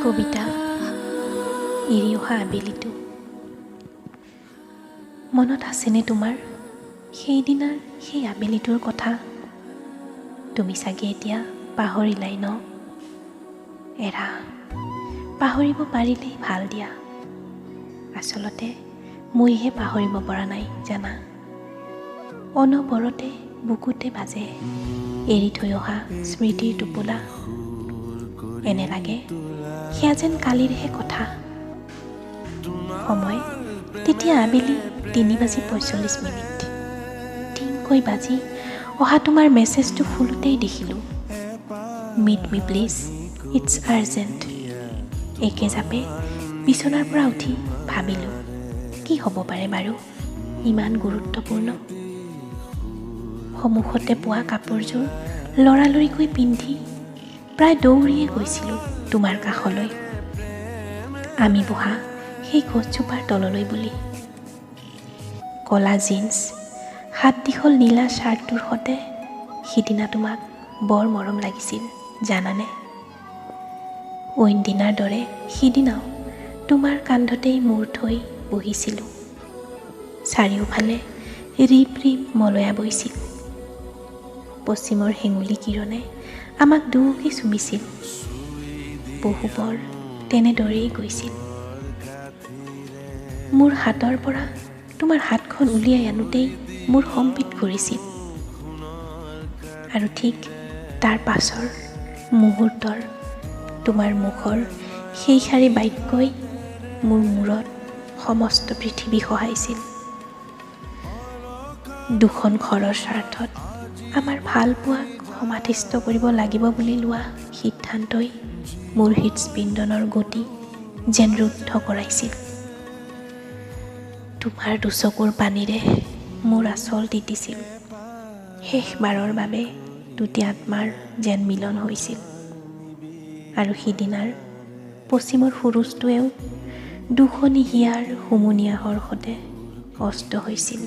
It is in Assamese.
কবিতা এৰি অহা আবেলিটো। মনত আছেনে তোমাৰ সেইদিনাৰ সেই আবেলিটোৰ কথা? তুমি চাগে এতিয়া পাহৰিলাই ন? এৰা, পাহৰিব পাৰিলেই ভাল দিয়া। আচলতে মইহে পাহৰিব পৰা নাই জানা। অনবৰতে বুকুতে বাজে এৰি থৈ অহা স্মৃতিৰ টোপোলা। এনে লাগে সেয়া যেন কালিৰহে কথা। সময় তেতিয়া আবেলি 3:45। টিংকৈ বাজি অহা তোমাৰ মেছেজটো খুলোঁতেই দেখিলোঁ, meet me please, it's urgent. একে জাপে বিচনাৰ পৰা উঠি ভাবিলোঁ, কি হ'ব পাৰে বাৰু ইমান গুৰুত্বপূৰ্ণ। সন্মুখতে পোৱা কাপোৰযোৰ লৰালৰিকৈ পিন্ধি প্ৰায় দৌৰিয়ে গৈছিলোঁ তোমাৰ কাষলৈ, আমি বহা সেই গছজোপাৰ তললৈ বুলি। কলা জিন্স, হাত দীঘল নীলা শ্বাৰ্টটোৰ সতে সিদিনা তোমাক বৰ মৰম লাগিছিল জানানে। অইন দিনাৰ দৰে সিদিনাও তোমাৰ কান্ধতেই মূৰ থৈ বহিছিলোঁ। চাৰিওফালে ৰিপ ৰিপ মলয়া বৈছিল। পশ্চিমৰ হেঙুলি কিৰণে আমাক দুয়োকে চুমিছিল। বহুপৰ তেনেদৰেই গৈছিল। মোৰ হাতৰ পৰা তোমাৰ হাতখন উলিয়াই আনোতেই মোৰ সম্পিত কৰিছিল। আৰু ঠিক তাৰ পাছৰ মুহূৰ্তৰ তোমাৰ মুখৰ সেই শাৰী বাক্যই মোৰ মূৰত সমস্ত পৃথিৱী খহাইছিল। দুখন ঘৰৰ স্বাৰ্থত আমাৰ ভাল পোৱাক সমাধিস্থ কৰিব লাগিব বুলি লোৱা সিদ্ধান্তই মোৰ হৃদস্পন্দনৰ গতি যেন ৰুদ্ধ কৰাইছিল। তোমাৰ দুচকুৰ পানীৰে মোৰ আঁচল তিতিছিল। শেষবাৰৰ বাবে দুটি আত্মাৰ যেন মিলন হৈছিল। আৰু সিদিনাৰ পশ্চিমৰ সুৰুজটোৱেও দুখনি হিয়াৰ হুমুনিয়াহৰ সতে অস্ত হৈছিল।